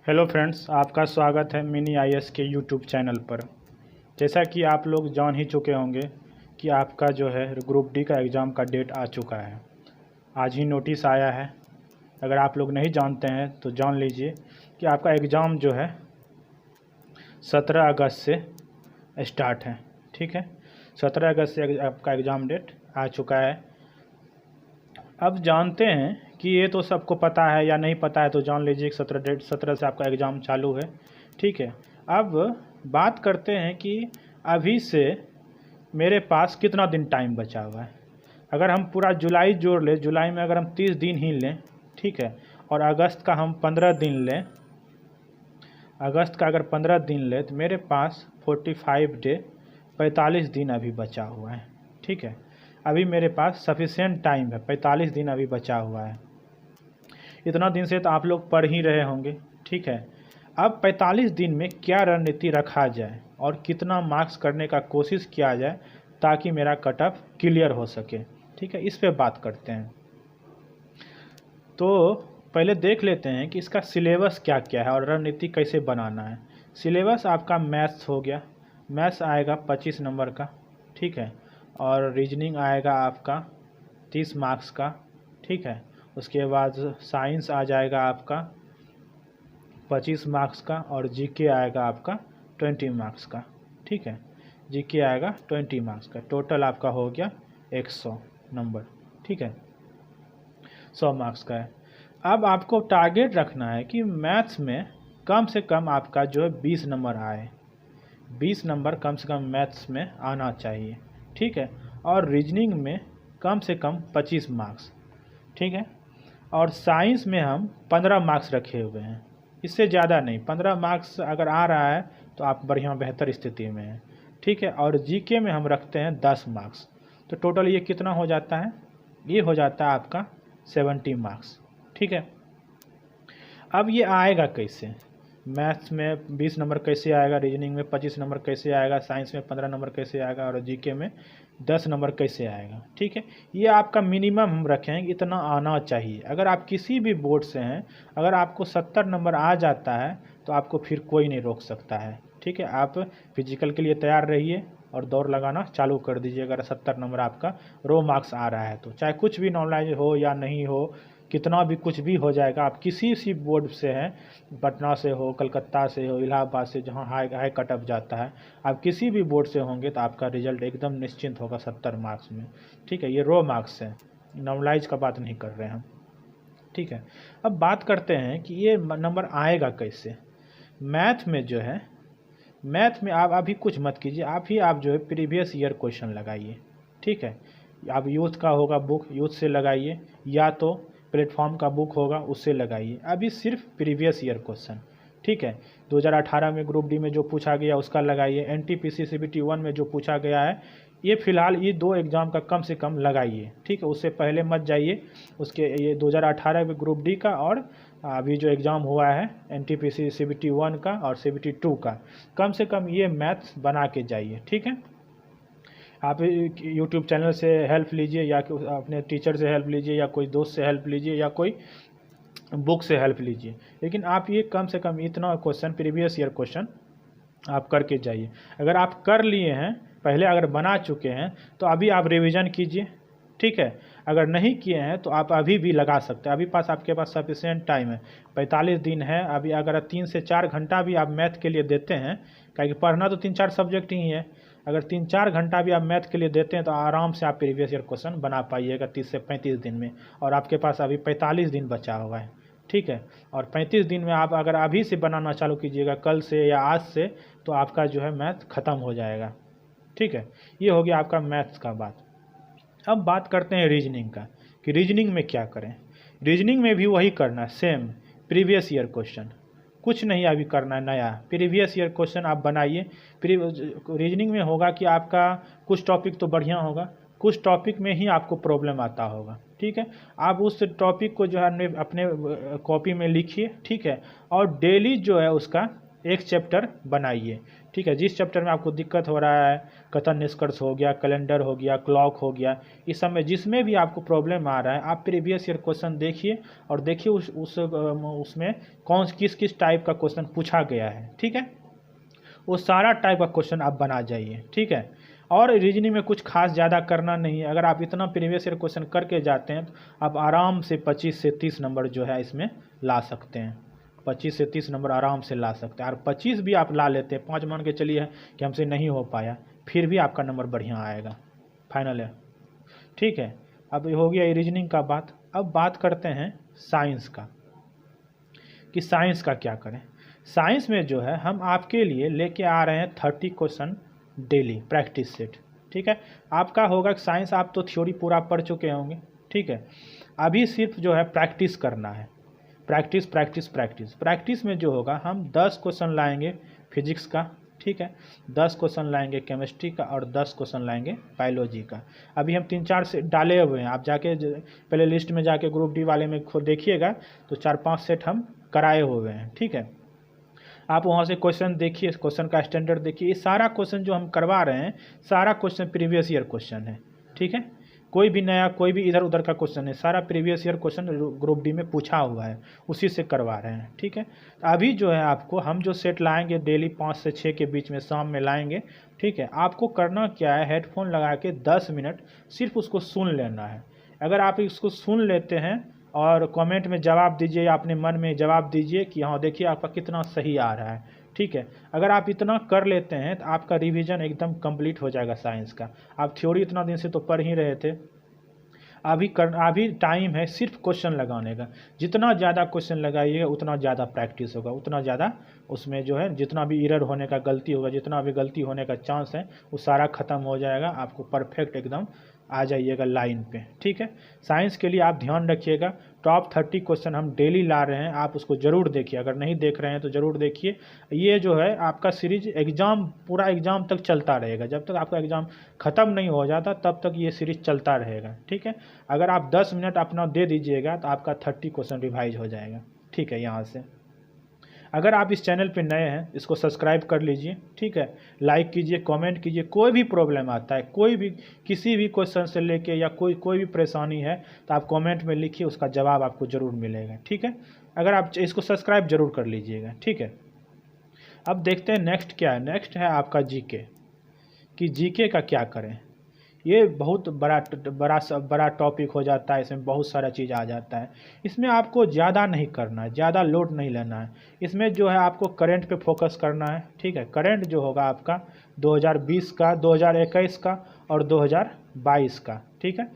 Hello friends, आपका स्वागत है मिनी आईएएस के यूट्यूब चैनल पर। जैसा कि आप लोग जान ही चुके होंगे कि आपका जो है ग्रुप डी का एग्ज़ाम का डेट आ चुका है। आज ही नोटिस आया है। अगर आप लोग नहीं जानते हैं तो जान लीजिए कि आपका एग्ज़ाम जो है 17 अगस्त से स्टार्ट है। ठीक है, 17 अगस्त से आपका एग्ज़ाम डेट आ चुका है। अब जानते हैं कि ये तो सबको पता है या नहीं पता है, तो जान लीजिए कि 17 से आपका एग्ज़ाम चालू है। ठीक है, अब बात करते हैं कि अभी से मेरे पास कितना दिन टाइम बचा हुआ है। अगर हम पूरा जुलाई जोड़ लें, जुलाई में अगर हम 30 दिन ही लें, ठीक है, और अगस्त का हम 15 दिन लें, अगस्त का अगर 15 दिन लें तो मेरे पास 45 डे 45 दिन अभी बचा हुआ है। ठीक है, अभी मेरे पास सफिशिएंट टाइम है, 45 दिन अभी बचा हुआ है। इतना दिन से तो आप लोग पढ़ ही रहे होंगे। ठीक है, अब 45 दिन में क्या रणनीति रखा जाए और कितना मार्क्स करने का कोशिश किया जाए ताकि मेरा कट ऑफ क्लियर हो सके। ठीक है, इस पे बात करते हैं। तो पहले देख लेते हैं कि इसका सिलेबस क्या क्या है और रणनीति कैसे बनाना है। सिलेबस आपका मैथ्स हो गया, मैथ्स आएगा 25 नंबर का। ठीक है, और रीजनिंग आएगा आपका 30 मार्क्स का। ठीक है, उसके बाद साइंस आ जाएगा आपका 25 मार्क्स का, और जीके आएगा आपका 20 मार्क्स का। ठीक है, जीके आएगा 20 मार्क्स का। टोटल आपका हो गया 100 नंबर। ठीक है, 100 मार्क्स का है। अब आपको टारगेट रखना है कि मैथ्स में कम से कम आपका जो है 20 नंबर आए, 20 नंबर कम से कम मैथ्स में आना चाहिए। ठीक है, और रीजनिंग में कम से कम 25 मार्क्स। ठीक है, और साइंस में हम 15 मार्क्स रखे हुए हैं, इससे ज़्यादा नहीं। 15 मार्क्स अगर आ रहा है तो आप बढ़िया बेहतर स्थिति में हैं। ठीक है, और जीके में हम रखते हैं 10 मार्क्स। तो टोटल ये कितना हो जाता है? ये हो जाता है आपका 70 मार्क्स। ठीक है, अब ये आएगा कैसे? मैथ्स में 20 नंबर कैसे आएगा, रीजनिंग में 25 नंबर कैसे आएगा, साइंस में 15 नंबर कैसे आएगा, और जीके में 10 नंबर कैसे आएगा। ठीक है, ये आपका मिनिमम हम रखें, इतना आना चाहिए। अगर आप किसी भी बोर्ड से हैं, अगर आपको 70 नंबर आ जाता है तो आपको फिर कोई नहीं रोक सकता है। ठीक है, आप फिजिकल के लिए तैयार रहिए और दौड़ लगाना चालू कर दीजिए। अगर 70 नंबर आपका रो मार्क्स आ रहा है तो चाहे कुछ भी नॉलेज हो या नहीं हो, कितना भी कुछ भी हो जाएगा। आप किसी सी बोर्ड से हैं, पटना से हो, कलकत्ता से हो, इलाहाबाद से, जहाँ हाई कट ऑफ जाता है, आप किसी भी बोर्ड से होंगे तो आपका रिजल्ट एकदम निश्चिंत होगा 70 मार्क्स में। ठीक है, ये रो मार्क्स है, नॉर्मलाइज का बात नहीं कर रहे हैं हम। ठीक है, अब बात करते हैं कि ये नंबर आएगा कैसे। मैथ में जो है, मैथ में आप अभी कुछ मत कीजिए, आप जो है प्रीवियस ईयर क्वेश्चन लगाइए। ठीक है, आप यूथ का होगा बुक, यूथ से लगाइए, या तो प्लेटफॉर्म का बुक होगा उससे लगाइए। अभी सिर्फ प्रीवियस ईयर क्वेश्चन। ठीक है, 2018 में ग्रुप डी में जो पूछा गया उसका लगाइए। एनटीपीसी सीबीटी 1 में जो पूछा गया है, ये फिलहाल ये 2 एग्ज़ाम का कम से कम लगाइए। ठीक है, उससे पहले मत जाइए। उसके ये 2018 में ग्रुप डी का और अभी जो एग्ज़ाम हुआ है एनटीपीसी सीबीटी 1 का और सीबीटी 2 का, कम से कम ये मैथ्स बना के जाइए। ठीक है, आप यूट्यूब चैनल से हेल्प लीजिए, या अपने टीचर से हेल्प लीजिए, या कोई दोस्त से हेल्प लीजिए, या कोई बुक से हेल्प लीजिए, लेकिन आप ये कम से कम इतना क्वेश्चन, प्रीवियस ईयर क्वेश्चन आप करके जाइए। अगर आप कर लिए हैं पहले, अगर बना चुके हैं तो अभी आप रिवीजन कीजिए। ठीक है, अगर नहीं किए हैं तो आप अभी भी लगा सकते हैं। अभी आपके पास सफिशिएंट टाइम है, 45 दिन है अभी। अगर 3 से 4 घंटा भी आप मैथ के लिए देते हैं, क्योंकि पढ़ना तो 3-4 सब्जेक्ट ही है, अगर 3-4 घंटा भी आप मैथ के लिए देते हैं तो आराम से आप प्रीवियस ईयर क्वेश्चन बना पाइएगा 30 से 35 दिन में। और आपके पास अभी 45 दिन बचा हुआ है। ठीक है, और 35 दिन में आप अगर अभी से बनाना चालू कीजिएगा, कल से या आज से, तो आपका जो है मैथ ख़त्म हो जाएगा। ठीक है, ये हो गया आपका मैथ्स का बात। अब बात करते हैं रीजनिंग का, कि रीजनिंग में क्या करें। रीजनिंग में भी वही करना है, सेम प्रीवियस ईयर क्वेश्चन, कुछ नहीं अभी करना है नया। प्रीवियस ईयर क्वेश्चन आप बनाइए। रीजनिंग में होगा कि आपका कुछ टॉपिक तो बढ़िया होगा, कुछ टॉपिक में ही आपको प्रॉब्लम आता होगा। ठीक है, आप उस टॉपिक को जो है अपने कॉपी में लिखिए। ठीक है, और डेली जो है उसका एक चैप्टर बनाइए। ठीक है। जिस चैप्टर में आपको दिक्कत हो रहा है, कथन निष्कर्ष हो गया, कैलेंडर हो गया, क्लॉक हो गया, इस सब में जिसमें भी आपको प्रॉब्लम आ रहा है, आप प्रीवियस ईयर क्वेश्चन देखिए और देखिए उसमें किस किस टाइप का क्वेश्चन पूछा गया है। ठीक है, वो सारा टाइप का क्वेश्चन आप बना जाइए। ठीक है, और रीजनिंग में कुछ खास ज़्यादा करना नहीं है। अगर आप इतना प्रीवियस ईयर क्वेश्चन करके जाते हैं तो आप आराम से 25 से 30 नंबर जो है इसमें ला सकते हैं। 25 से 30 नंबर आराम से ला सकते हैं। और 25 भी आप ला लेते हैं, 5 मान के चलिए कि हमसे नहीं हो पाया, फिर भी आपका नंबर बढ़िया आएगा, फाइनल है। ठीक है, अब हो गया रीजनिंग का बात। अब बात करते हैं साइंस का, कि साइंस का क्या करें। साइंस में जो है हम आपके लिए लेके आ रहे हैं 30 क्वेश्चन डेली प्रैक्टिस सेट। ठीक है, आपका होगा साइंस, आप तो थ्योरी पूरा पढ़ चुके होंगे। ठीक है, अभी सिर्फ जो है प्रैक्टिस करना है, प्रैक्टिस प्रैक्टिस प्रैक्टिस। प्रैक्टिस में जो होगा हम 10 क्वेश्चन लाएंगे फिजिक्स का, ठीक है, 10 क्वेश्चन लाएंगे केमिस्ट्री का और 10 क्वेश्चन लाएंगे बायोलॉजी का। अभी हम 3-4 सेट डाले हुए हैं, आप जाके पहले लिस्ट में जाके ग्रुप डी वाले में खुद देखिएगा तो 4-5 सेट हम कराए हुए हैं। ठीक है, आप वहाँ से क्वेश्चन देखिए, क्वेश्चन का स्टैंडर्ड देखिए। ये सारा क्वेश्चन जो हम करवा रहे हैं, सारा क्वेश्चन प्रीवियस ईयर क्वेश्चन है। ठीक है, कोई भी नया, कोई भी इधर उधर का क्वेश्चन है, सारा previous year question group D में पूछा हुआ है, उसी से करवा रहे हैं। ठीक है, अभी जो है आपको हम जो सेट लाएंगे डेली 5 से 6 के बीच में शाम में लाएंगे। ठीक है, आपको करना क्या है, हेडफोन लगा के 10 मिनट सिर्फ उसको सुन लेना है। अगर आप इसको सुन लेते हैं और कमेंट में जवाब दीजिए, या अपने मन में जवाब दीजिए कि हाँ देखिए आपका कितना सही आ रहा है। ठीक है, अगर आप इतना कर लेते हैं तो आपका रिवीजन एकदम कंप्लीट हो जाएगा साइंस का। आप थ्योरी इतना दिन से तो पढ़ ही रहे थे, अभी टाइम है सिर्फ क्वेश्चन लगाने का। जितना ज़्यादा क्वेश्चन लगाइएगा उतना ज़्यादा प्रैक्टिस होगा, उतना ज़्यादा उसमें जो है जितना भी एरर होने का, गलती होगा, जितना भी गलती होने का चांस है वो सारा ख़त्म हो जाएगा। आपको परफेक्ट एकदम आ जाइएगा लाइन पे। ठीक है, साइंस के लिए आप ध्यान रखिएगा, टॉप 30 क्वेश्चन हम डेली ला रहे हैं, आप उसको ज़रूर देखिए। अगर नहीं देख रहे हैं तो ज़रूर देखिए। ये जो है आपका सीरीज एग्ज़ाम, पूरा एग्ज़ाम तक चलता रहेगा, जब तक आपका एग्ज़ाम ख़त्म नहीं हो जाता तब तक ये सीरीज चलता रहेगा। ठीक है, अगर आप 10 मिनट अपना दे दीजिएगा तो आपका 30 क्वेश्चन रिवाइज हो जाएगा। ठीक है, यहाँ से अगर आप इस चैनल पे नए हैं इसको सब्सक्राइब कर लीजिए। ठीक है, लाइक कीजिए, कमेंट कीजिए। कोई भी प्रॉब्लम आता है, कोई भी किसी भी क्वेश्चन से लेके या कोई भी परेशानी है तो आप कमेंट में लिखिए, उसका जवाब आपको ज़रूर मिलेगा। ठीक है, अगर आप इसको सब्सक्राइब ज़रूर कर लीजिएगा। ठीक है, अब देखते हैं नेक्स्ट क्या है। नेक्स्ट है आपका जीके, कि जीके का क्या करें। ये बहुत बड़ा टॉपिक हो जाता है, इसमें बहुत सारा चीज़ आ जाता है। इसमें आपको ज़्यादा नहीं करना है, ज़्यादा लोड नहीं लेना है। इसमें जो है आपको करंट पे फोकस करना है। ठीक है, करंट जो होगा आपका 2020 का, 2021 का और 2022 का। ठीक है,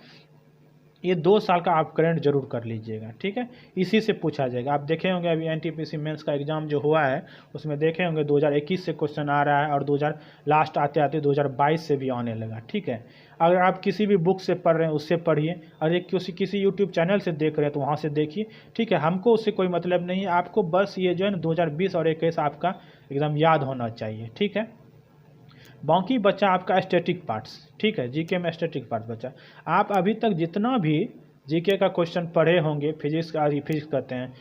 ये 2 साल का आप करंट जरूर कर लीजिएगा। ठीक है, इसी से पूछा जाएगा। आप देखे होंगे अभी एनटीपीसी मेंस का एग्ज़ाम जो हुआ है उसमें देखे होंगे 2021 से क्वेश्चन आ रहा है और 2000 लास्ट आते आते 2022 से भी आने लगा। ठीक है, अगर आप किसी भी बुक से पढ़ रहे हैं उससे पढ़िए, और एक किसी यूट्यूब चैनल से देख रहे हैं तो वहाँ से देखिए। ठीक है, हमको उससे कोई मतलब नहीं है, आपको बस ये जो है ना 2020 और 21 आपका एकदम याद होना चाहिए। ठीक है, बाकी बच्चा आपका स्टैटिक पार्ट्स। ठीक है, जीके में स्टैटिक पार्ट्स बच्चा, आप अभी तक जितना भी जीके का क्वेश्चन पढ़े होंगे, फिजिक्स कहते हैं,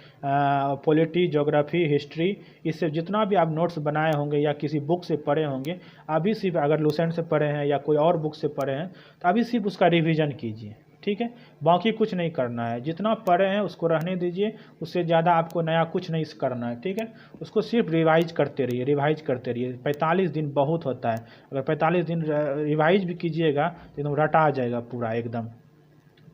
पॉलिटी, ज्योग्राफी, हिस्ट्री, इससे जितना भी आप नोट्स बनाए होंगे या किसी बुक से पढ़े होंगे, अभी सिर्फ अगर लूसेंट से पढ़े हैं या कोई और बुक से पढ़े हैं तो अभी सिर्फ उसका रिवीजन कीजिए। ठीक है, बाकी कुछ नहीं करना है, जितना पढ़े हैं उसको रहने दीजिए, उससे ज़्यादा आपको नया कुछ नहीं करना है। ठीक है, उसको सिर्फ रिवाइज करते रहिए, रिवाइज करते रहिए। 45 दिन बहुत होता है, अगर 45 दिन रिवाइज भी कीजिएगा तो एकदम रटा आ जाएगा पूरा एकदम।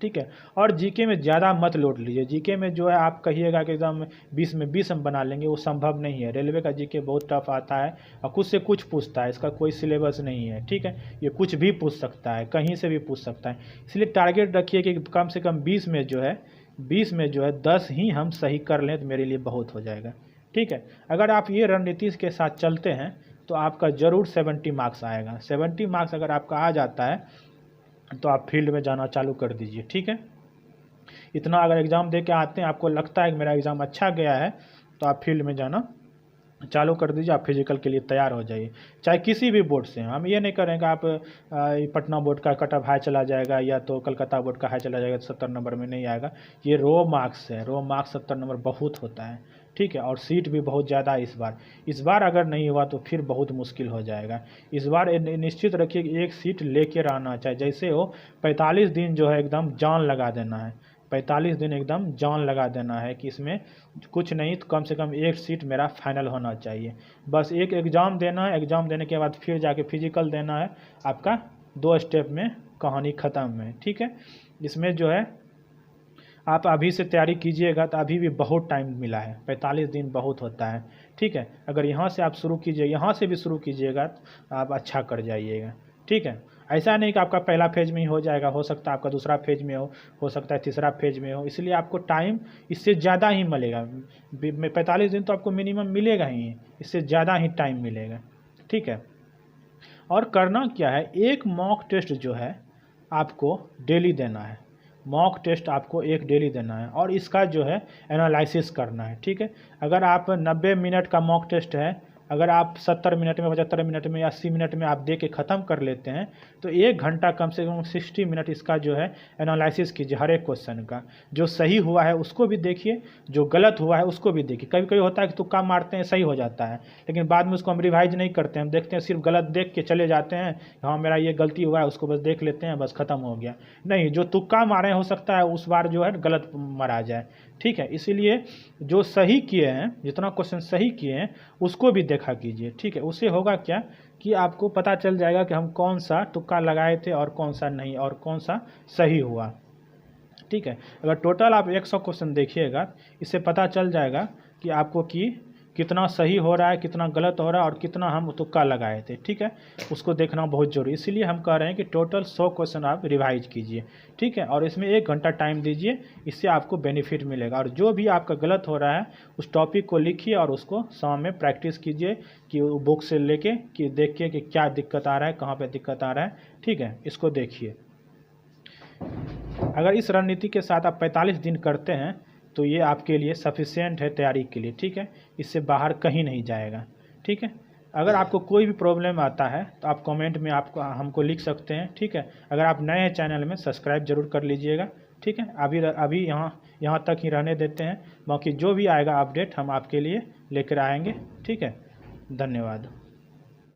ठीक है, और जीके में ज़्यादा मत लोड लीजिए। जीके में जो है आप कहिएगा कि एकदम 20 में 20 हम बना लेंगे, वो संभव नहीं है। रेलवे का जीके बहुत टफ आता है और कुछ से कुछ पूछता है, इसका कोई सिलेबस नहीं है। ठीक है, ये कुछ भी पूछ सकता है, कहीं से भी पूछ सकता है। इसलिए टारगेट रखिए कि कम से कम 20 में जो है 10 ही हम सही कर लें तो मेरे लिए बहुत हो जाएगा। ठीक है, अगर आप ये रणनीति के साथ चलते हैं तो आपका ज़रूर 70 मार्क्स आएगा। 70 मार्क्स अगर आपका आ जाता है तो आप फील्ड में जाना चालू कर दीजिए। ठीक है, इतना अगर एग्ज़ाम दे के आते हैं, आपको लगता है कि मेरा एग्ज़ाम अच्छा गया है, तो आप फील्ड में जाना चालू कर दीजिए। आप फिजिकल के लिए तैयार हो जाइए, चाहे किसी भी बोर्ड से। हम ये नहीं करेंगे आप पटना बोर्ड का कट ऑफ हाई चला जाएगा या तो कलकत्ता बोर्ड का हाई चला जाएगा तो 70 नंबर में नहीं आएगा। ये रो मार्क्स है, रो मार्क्स 70 नंबर बहुत होता है। ठीक है। और सीट भी बहुत ज़्यादा है इस बार अगर नहीं हुआ तो फिर बहुत मुश्किल हो जाएगा। इस बार निश्चित रखिए कि एक सीट लेके रहना चाहिए, जैसे हो 45 दिन जो है एकदम जान लगा देना है, 45 दिन एकदम जान लगा देना है कि इसमें कुछ नहीं तो कम से कम एक सीट मेरा फाइनल होना चाहिए। बस एक एग्ज़ाम देना है, एग्ज़ाम देने के बाद फिर जाके फिजिकल देना है, आपका 2 स्टेप में कहानी ख़त्म है, ठीक है। इसमें जो है आप अभी से तैयारी कीजिएगा तो अभी भी बहुत टाइम मिला है, 45 दिन बहुत होता है, ठीक है। अगर यहाँ से आप शुरू कीजिए, यहाँ से भी शुरू कीजिएगा तो आप अच्छा कर जाइएगा, ठीक है। ऐसा नहीं कि आपका पहला फेज में ही हो जाएगा, हो सकता है आपका दूसरा फेज में हो सकता है तीसरा फेज में हो, इसलिए आपको टाइम इससे ज़्यादा ही मिलेगा। 45 दिन तो आपको मिनिमम मिलेगा ही, इससे ज़्यादा ही टाइम मिलेगा, ठीक है। और करना क्या है, एक मॉक टेस्ट जो है आपको डेली देना है, मॉक टेस्ट आपको एक डेली देना है और इसका जो है एनालिसिस करना है, ठीक है। अगर आप 90 मिनट का मॉक टेस्ट है, अगर आप 70 मिनट में 75 मिनट में 80 मिनट में आप दे के ख़त्म कर लेते हैं तो 1 घंटा कम से कम 60 मिनट इसका जो है एनालिसिस कीजिए हर एक क्वेश्चन का। जो सही हुआ है उसको भी देखिए, जो गलत हुआ है उसको भी देखिए। कभी कभी होता है कि तुक्का मारते हैं सही हो जाता है, लेकिन बाद में उसको हम रिवाइज नहीं करते हैं, हम देखते हैं सिर्फ गलत देख के चले जाते हैं, हाँ मेरा ये गलती हुआ है उसको बस देख लेते हैं, बस ख़त्म हो गया। नहीं, जो तुक्का मारे हो सकता है उस बार जो है गलत मारा जाए, ठीक है। इसीलिए जो सही किए हैं, जितना क्वेश्चन सही किए हैं उसको भी देखा कीजिए, ठीक है। उससे होगा क्या कि आपको पता चल जाएगा कि हम कौन सा तुक्का लगाए थे और कौन सा नहीं और कौन सा सही हुआ, ठीक है। अगर टोटल आप 100 क्वेश्चन देखिएगा, इससे पता चल जाएगा कि आपको कितना सही हो रहा है, कितना गलत हो रहा है और कितना हम तुक्का लगाए थे, ठीक है। उसको देखना बहुत जरूरी, इसीलिए हम कह रहे हैं कि टोटल 100 क्वेश्चन आप रिवाइज कीजिए, ठीक है। और इसमें 1 घंटा टाइम दीजिए, इससे आपको बेनिफिट मिलेगा। और जो भी आपका गलत हो रहा है उस टॉपिक को लिखिए और उसको शाम में प्रैक्टिस कीजिए कि बुक से लेके कि देख के कि क्या दिक्कत आ रहा है, कहाँ पर दिक्कत आ रहा है, ठीक है। इसको देखिए। अगर इस रणनीति के साथ आप 45 दिन करते हैं तो ये आपके लिए सफिशिएंट है तैयारी के लिए, ठीक है। इससे बाहर कहीं नहीं जाएगा, ठीक है। अगर आपको कोई भी प्रॉब्लम आता है तो आप कमेंट में आपको हमको लिख सकते हैं, ठीक है। अगर आप नए हैं चैनल में सब्सक्राइब जरूर कर लीजिएगा, ठीक है। अभी यहाँ तक ही रहने देते हैं, बाकी जो भी आएगा अपडेट हम आपके लिए लेकर आएंगे, ठीक है। धन्यवाद।